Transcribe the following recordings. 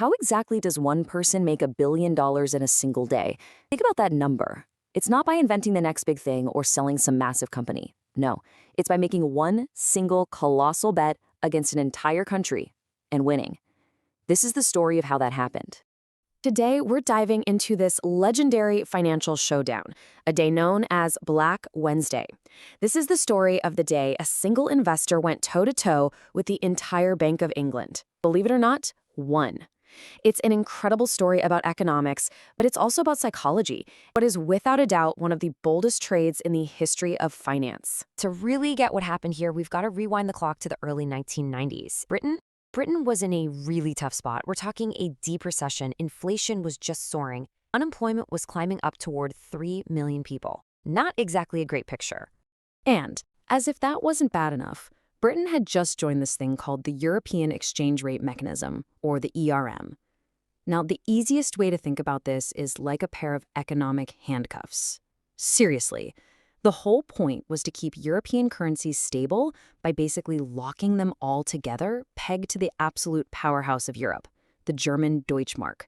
how exactly does one person make $1 billion in a single day? Think about that number. It's not by inventing the next big thing or selling some massive company. No, it's by making one single colossal bet against an entire country and winning. This is the story of how that happened. Today, we're diving into this legendary financial showdown, a day known as Black Wednesday. This is the story of the day a single investor went toe-to-toe with the entire Bank of England. Believe it or not, won. It's an incredible story about economics, but it's also about psychology, what is without a doubt one of the boldest trades in the history of finance. To really get what happened here, we've got to rewind the clock to the early 1990s. Britain was in a really tough spot. We're talking a deep recession. Inflation was just soaring. Unemployment was climbing up toward 3 million people. Not exactly a great picture. And, as if that wasn't bad enough, Britain had just joined this thing called the European Exchange Rate Mechanism, or the ERM. Now, the easiest way to think about this is like a pair of economic handcuffs. Seriously. The whole point was to keep European currencies stable by basically locking them all together, pegged to the absolute powerhouse of Europe, the German Deutschmark.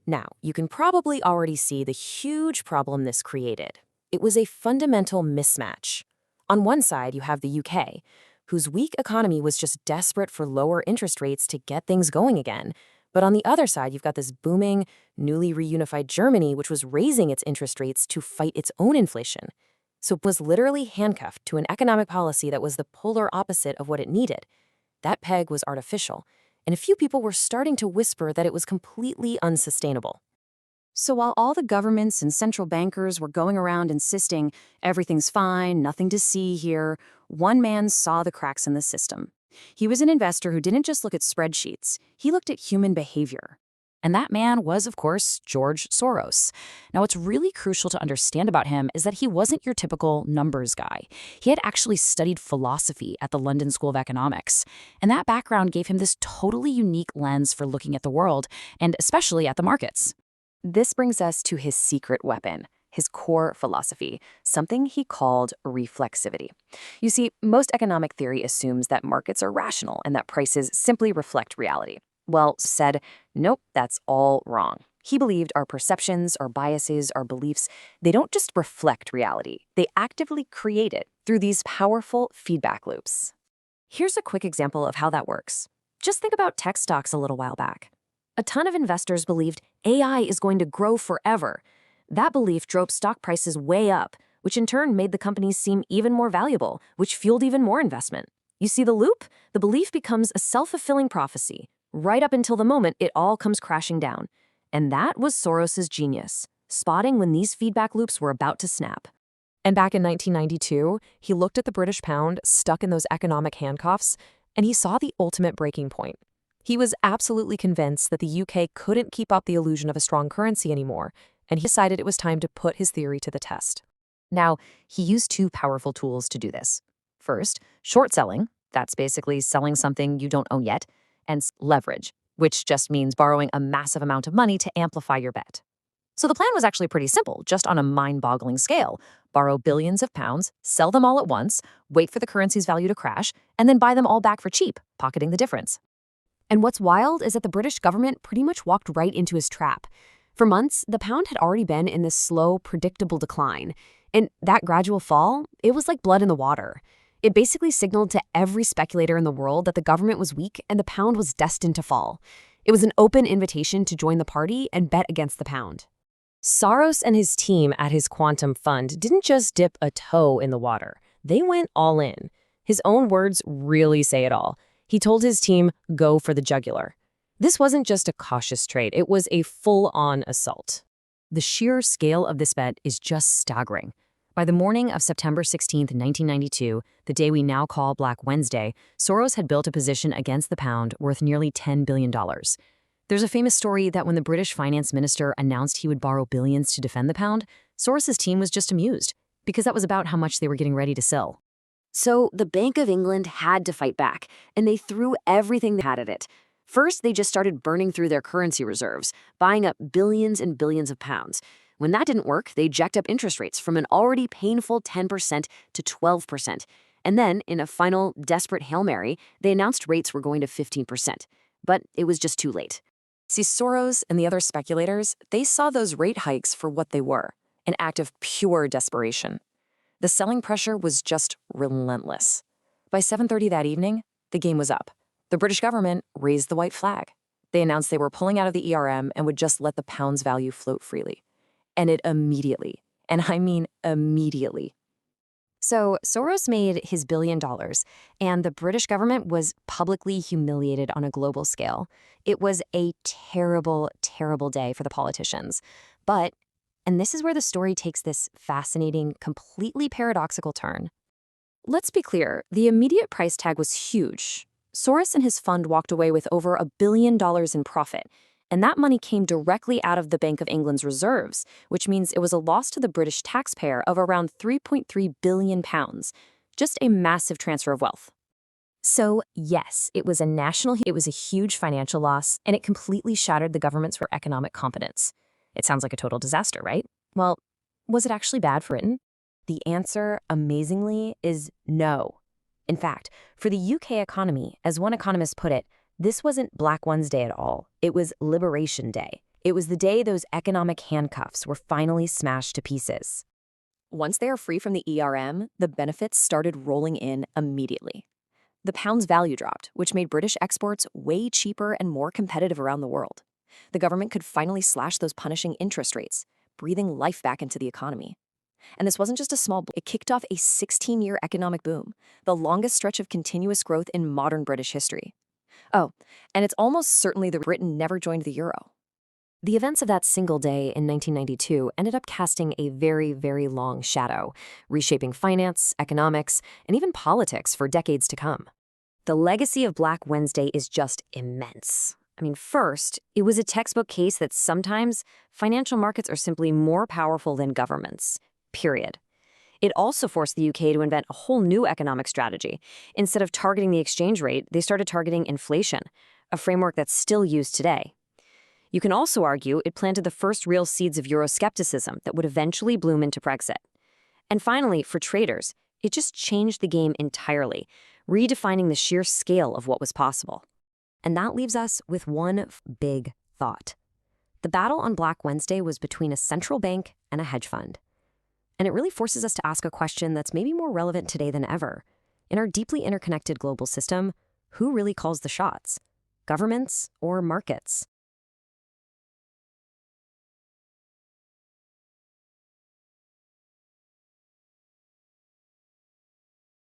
Now, you can probably already see the huge problem this created. It was a fundamental mismatch. On one side, you have the UK, whose weak economy was just desperate for lower interest rates to get things going again. But on the other side, you've got this booming, newly reunified Germany, which was raising its interest rates to fight its own inflation. So it was literally handcuffed to an economic policy that was the polar opposite of what it needed. That peg was artificial, and a few people were starting to whisper that it was completely unsustainable. So while all the governments and central bankers were going around insisting everything's fine, nothing to see here, one man saw the cracks in the system. He was an investor who didn't just look at spreadsheets, he looked at human behavior. And that man was, of course, George Soros. Now, what's really crucial to understand about him is that he wasn't your typical numbers guy. He had actually studied philosophy at the London School of Economics. And that background gave him this totally unique lens for looking at the world, and especially at the markets. This brings us to his secret weapon, his core philosophy, something he called reflexivity. You see, most economic theory assumes that markets are rational and that prices simply reflect reality. Well, said, nope, that's all wrong. He believed our perceptions, our biases, our beliefs, they don't just reflect reality. They actively create it through these powerful feedback loops. Here's a quick example of how that works. Just think about tech stocks a little while back. A ton of investors believed AI is going to grow forever. That belief drove stock prices way up, which in turn made the companies seem even more valuable, which fueled even more investment. You see the loop? The belief becomes a self-fulfilling prophecy, right up until the moment it all comes crashing down. And that was Soros's genius, spotting when these feedback loops were about to snap. And back in 1992, he looked at the British pound stuck in those economic handcuffs, and he saw the ultimate breaking point. He was absolutely convinced that the UK couldn't keep up the illusion of a strong currency anymore, and he decided it was time to put his theory to the test. Now, he used two powerful tools to do this. First, short selling, that's basically selling something you don't own yet, and leverage, which just means borrowing a massive amount of money to amplify your bet. So the plan was actually pretty simple, just on a mind-boggling scale. Borrow billions of pounds, sell them all at once, wait for the currency's value to crash, and then buy them all back for cheap, pocketing the difference. And what's wild is that the British government pretty much walked right into his trap. For months, the pound had already been in this slow, predictable decline. And that gradual fall, it was like blood in the water. It basically signaled to every speculator in the world that the government was weak and the pound was destined to fall. It was an open invitation to join the party and bet against the pound. Soros and his team at his quantum fund didn't just dip a toe in the water. They went all in. His own words really say it all. He told his team, go for the jugular. This wasn't just a cautious trade. It was a full-on assault. The sheer scale of this bet is just staggering. By the morning of September 16, 1992, the day we now call Black Wednesday, Soros had built a position against the pound worth nearly $10 billion. There's a famous story that when the British finance minister announced he would borrow billions to defend the pound, Soros's team was just amused, because that was about how much they were getting ready to sell. So the Bank of England had to fight back, and they threw everything they had at it. First, they just started burning through their currency reserves, buying up billions and billions of pounds. When that didn't work, they jacked up interest rates from an already painful 10% to 12%. And then, in a final, desperate Hail Mary, they announced rates were going to 15%. But it was just too late. See, Soros and the other speculators, they saw those rate hikes for what they were, an act of pure desperation. The selling pressure was just relentless. By 7:30 that evening, the game was up. The British government raised the white flag. They announced they were pulling out of the ERM and would just let the pound's value float freely. And it immediately, and I mean immediately. So Soros made his $1 billion, and the British government was publicly humiliated on a global scale. It was a terrible, terrible day for the politicians. But, and this is where the story takes this fascinating, completely paradoxical turn. Let's be clear, the immediate price tag was huge. Soros and his fund walked away with over $1 billion in profit, and that money came directly out of the Bank of England's reserves, which means it was a loss to the British taxpayer of around £3.3 billion. Just a massive transfer of wealth. So, yes, it was a huge financial loss, and it completely shattered the government's economic competence. It sounds like a total disaster, right? Well, was it actually bad for Britain? The answer, amazingly, is no. In fact, for the UK economy, as one economist put it, this wasn't Black Wednesday at all. It was Liberation Day. It was the day those economic handcuffs were finally smashed to pieces. Once they are free from the ERM, the benefits started rolling in immediately. The pound's value dropped, which made British exports way cheaper and more competitive around the world. The government could finally slash those punishing interest rates, breathing life back into the economy. And this wasn't just a small blow. It kicked off a 16-year economic boom, the longest stretch of continuous growth in modern British history. Oh, and it's almost certainly that Britain never joined the euro. The events of that single day in 1992 ended up casting a very, very long shadow, reshaping finance, economics, and even politics for decades to come. The legacy of Black Wednesday is just immense. I mean, first, it was a textbook case that sometimes financial markets are simply more powerful than governments, period. It also forced the UK to invent a whole new economic strategy. Instead of targeting the exchange rate, they started targeting inflation, a framework that's still used today. You can also argue it planted the first real seeds of Euroscepticism that would eventually bloom into Brexit. And finally, for traders, it just changed the game entirely, redefining the sheer scale of what was possible. And that leaves us with one big thought. The battle on Black Wednesday was between a central bank and a hedge fund. And it really forces us to ask a question that's maybe more relevant today than ever. In our deeply interconnected global system, who really calls the shots? Governments or markets?